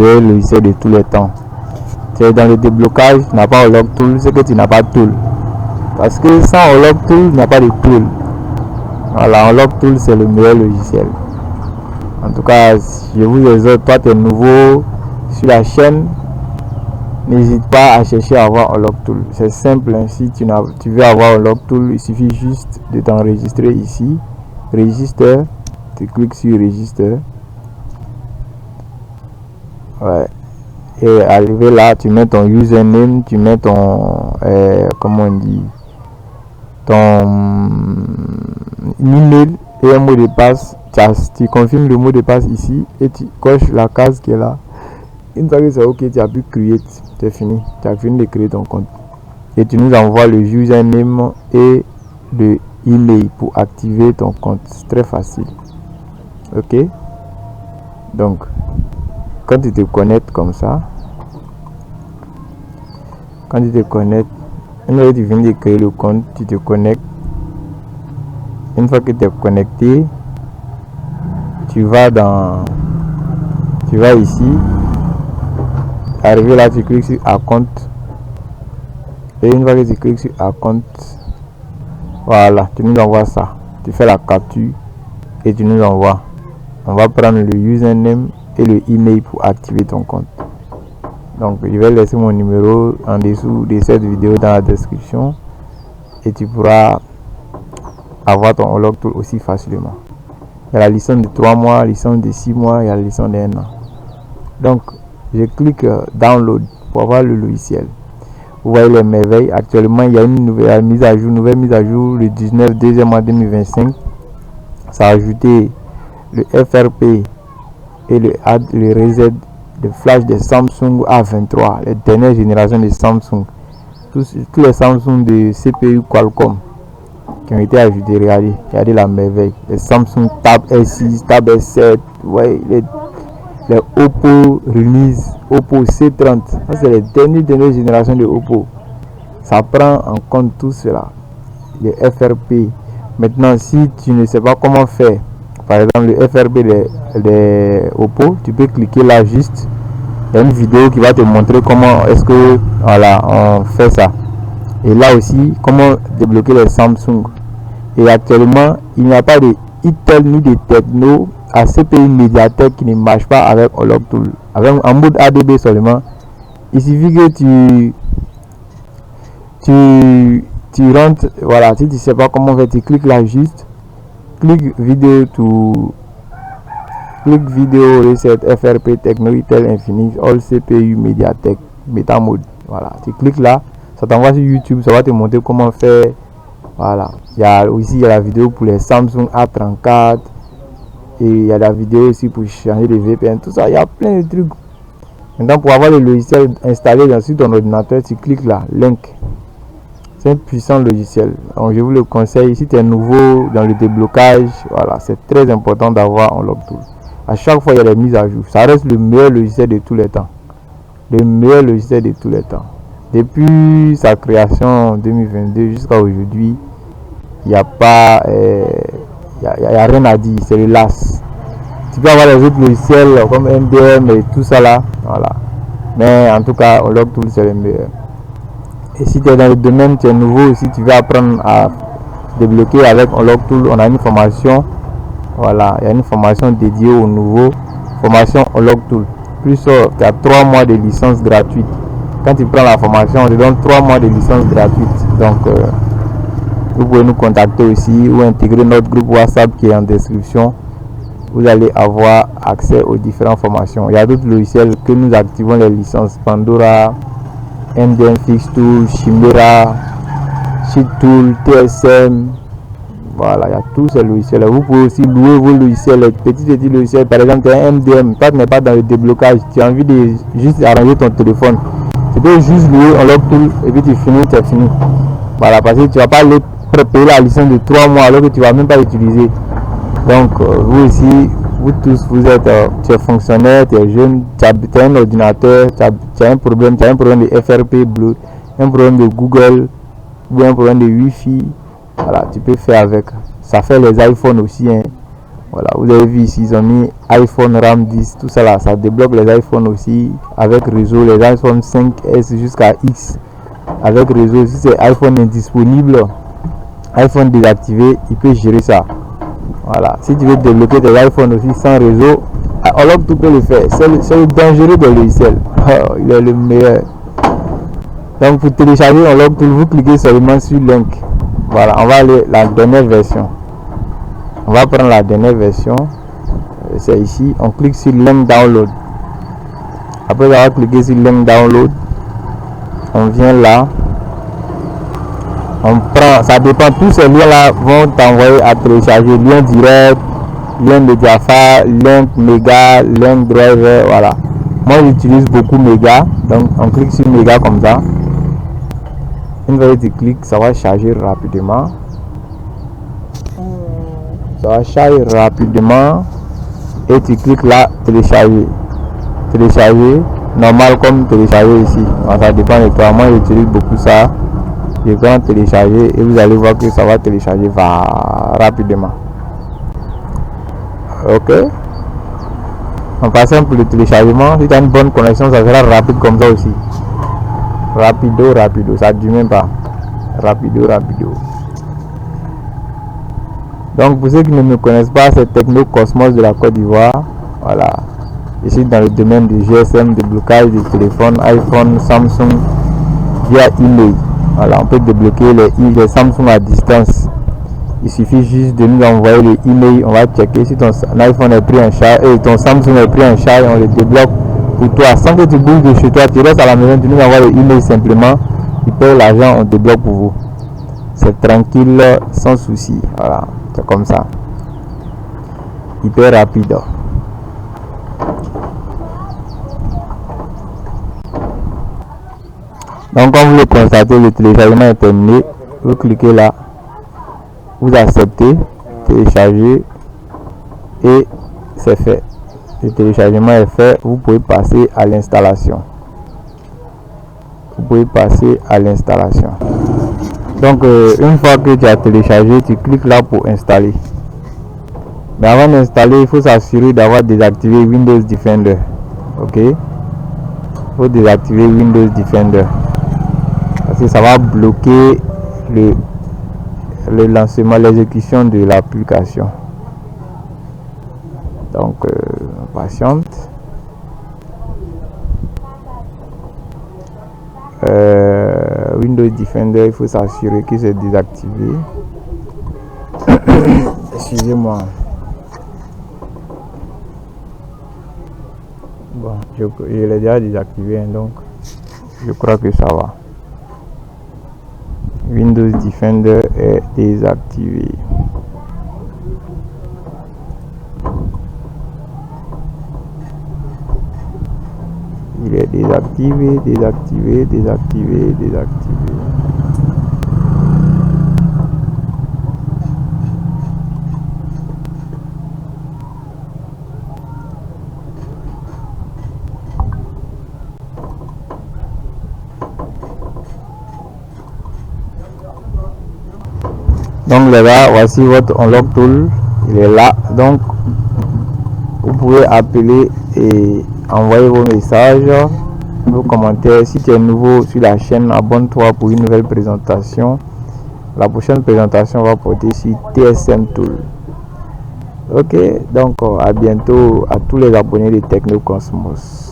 meilleur logiciel de tous les temps. C'est dans le déblocage, tu n'as pas Unlock Tool, c'est que tu n'as pas de tool. Parce que sans Unlock Tool, il n'y a pas de tool. Voilà, Unlock Tool, c'est le meilleur logiciel. En tout cas, je vous exhorte, toi tu es nouveau sur la chaîne, n'hésite pas à chercher à avoir Unlock Tool. C'est simple, hein. Si tu veux avoir Unlock Tool, il suffit juste de t'enregistrer ici. Register, tu cliques sur Register. Ouais. Et arrivé là, tu mets ton username, tu mets ton comment on dit, ton email et un mot de passe. Tu confirmes le mot de passe ici et tu coches la case qui est là. Une fois que c'est ok, tu as pu create, c'est fini, tu as fini de créer ton compte et tu nous envoies le username et le email pour activer ton compte. C'est très facile. Ok, donc quand tu te connectes comme ça, quand tu te connectes, une fois que tu viens de créer le compte, tu te connectes. Une fois que tu es connecté, tu vas ici, arrivé là, tu cliques sur Account et une fois que tu cliques sur Account, voilà, tu nous envoies ça. Tu fais la capture et tu nous envoies. On va prendre le username et le email pour activer ton compte. Donc je vais laisser mon numéro en dessous de cette vidéo dans la description et tu pourras avoir ton Unlock Tool aussi facilement. Il y a la licence de 3 mois, la licence de 6 mois, il y a la licence de 1 an. Donc je clique Download pour avoir le logiciel. Vous voyez les merveilles. Actuellement il y a une nouvelle mise à jour, le 19 2e mois 2025. Ça a ajouté le FRP et le reset de flash de Samsung A23, les dernières générations de Samsung. Tous les Samsung de CPU Qualcomm qui ont été ajoutés. Regardez la merveille. Les Samsung Tab S6, Tab S7, ouais, les Oppo Release, Oppo C30. Ça c'est les dernières générations de Oppo. Ça prend en compte tout cela. Les FRP. Maintenant, si tu ne sais pas comment faire, par exemple le FRP des Oppo, tu peux cliquer là juste. Il y a une vidéo qui va te montrer comment est-ce que voilà on fait ça. Et là aussi, comment débloquer les Samsung. Et actuellement, il n'y a pas de Intel ni de Tecno à CPU Mediatek qui ne marche pas avec Unlock Tool. En mode ADB seulement. Il suffit que tu rentres, voilà, si tu ne sais pas comment faire, tu cliques là juste. Clique vidéo reset FRP Tecno Intel Infinix All CPU Mediatek Meta Mode. Voilà, tu cliques là, ça t'envoie sur YouTube, ça va te montrer comment faire. Voilà, il y a la vidéo pour les Samsung A34 et il y a la vidéo aussi pour changer de VPN, tout ça, il y a plein de trucs. Maintenant, pour avoir le logiciel installé sur ton ordinateur, tu cliques là, link. C'est un puissant logiciel. Donc je vous le conseille. Si tu es nouveau dans le déblocage, voilà, c'est très important d'avoir Unlock Tool. À chaque fois, il y a des mises à jour. Ça reste le meilleur logiciel de tous les temps. Le meilleur logiciel de tous les temps. Depuis sa création en 2022 jusqu'à aujourd'hui, il n'y a pas, y a rien à dire. C'est le LAS. Tu peux avoir les autres logiciels comme MDM et tout ça là, voilà. Mais en tout cas, Unlock Tool c'est le meilleur. Et si tu es dans le domaine, tu es nouveau, si tu veux apprendre à débloquer avec Unlock Tool, on a une formation. Voilà, il y a une formation dédiée aux nouveaux. Formation Unlock Tool. Plus tu as 3 mois de licence gratuite. Quand tu prends la formation, on te donne 3 mois de licence gratuite. Donc, vous pouvez nous contacter aussi ou intégrer notre groupe WhatsApp qui est en description. Vous allez avoir accès aux différentes formations. Il y a d'autres logiciels que nous activons les licences. Pandora, MDM Fix Tool, Chimera, Sheet Tool, TSM. Voilà, il y a tous ces logiciels. Vous pouvez aussi louer vos logiciels, les petits logiciels. Par exemple, tu as un MDM, toi tu n'es pas dans le déblocage, tu as envie de juste arranger ton téléphone. Tu peux juste louer Unlock Tool et puis tu finis, tu as fini. Voilà, parce que tu ne vas pas aller payer la licence de 3 mois alors que tu ne vas même pas l'utiliser. Donc, vous aussi, vous tous, tu es fonctionnaire, tu es jeune, tu as un ordinateur, tu as un problème de FRP Blue, un problème de Google ou un problème de Wi-Fi. Voilà, tu peux faire avec. Ça fait les iPhones aussi. Hein. Voilà, vous avez vu ici, ils ont mis iPhone RAM 10, tout ça là, ça débloque les iPhones aussi avec réseau, les iPhone 5S jusqu'à X avec réseau. Si c'est iPhone indisponible, iPhone désactivé, il peut gérer ça. Voilà, si tu veux débloquer tes iPhones aussi sans réseau, Unlock tout peut le faire. C'est le dangereux des logiciels. Oh, il est le meilleur. Donc pour télécharger Unlock Tool, vous cliquez seulement sur Link. Voilà, on va aller la dernière version. On va prendre la dernière version. C'est ici. On clique sur Link Download. Après avoir cliqué sur Link Download, on vient là. On prend, ça dépend, tous ces liens là vont t'envoyer à télécharger. Lien direct, lien Mediafire, lien Mega, lien Driver. Voilà. Moi j'utilise beaucoup Mega. Donc on clique sur Mega comme ça. Une fois que tu cliques, ça va charger rapidement. Ça va charger rapidement. Et tu cliques là, télécharger. Télécharger, normal comme télécharger ici. Alors, ça dépend de toi. Moi j'utilise beaucoup ça. Je vais en télécharger et vous allez voir que ça va télécharger rapidement. Ok. En passant pour le téléchargement, si tu as une bonne connexion, ça sera rapide comme ça aussi. Rapido, ça ne dure même pas. Rapido. Donc pour ceux qui ne me connaissent pas, c'est Techno Cosmos de la Côte d'Ivoire. Voilà. Je suis dans le domaine du GSM, de blocage des téléphones, iPhone, Samsung, via email. Voilà, on peut débloquer les Samsung à distance. Il suffit juste de nous envoyer les emails. On va checker si ton iPhone est pris en charge et ton Samsung est pris en charge. On le débloque pour toi sans que tu bouges de chez toi. Tu restes à la maison, tu nous envoies les emails simplement. Tu payes l'argent, on débloque pour vous. C'est tranquille, sans souci. Voilà, c'est comme ça. Hyper rapide. Donc comme vous le constatez, le téléchargement est terminé. Vous cliquez là, vous acceptez, télécharger et c'est fait. Le téléchargement est fait. Vous pouvez passer à l'installation. Donc une fois que tu as téléchargé, tu cliques là pour installer. Mais avant d'installer, il faut s'assurer d'avoir désactivé Windows Defender. Ok, il faut désactiver Windows Defender parce que ça va bloquer le lancement, l'exécution de l'application. Donc patiente. Windows Defender, il faut s'assurer que c'est désactivé. Excusez-moi. Bon, je l'ai déjà désactivé, donc je crois que ça va. Windows Defender est désactivé. Il est désactivé. Donc les gars, voici votre Unlock Tool. Il est là. Donc vous pouvez appeler et envoyer vos messages, vos commentaires. Si tu es nouveau sur la chaîne, abonne-toi pour une nouvelle présentation. La prochaine présentation va porter sur TSM Tool. Ok, donc à bientôt à tous les abonnés de Techno Cosmos.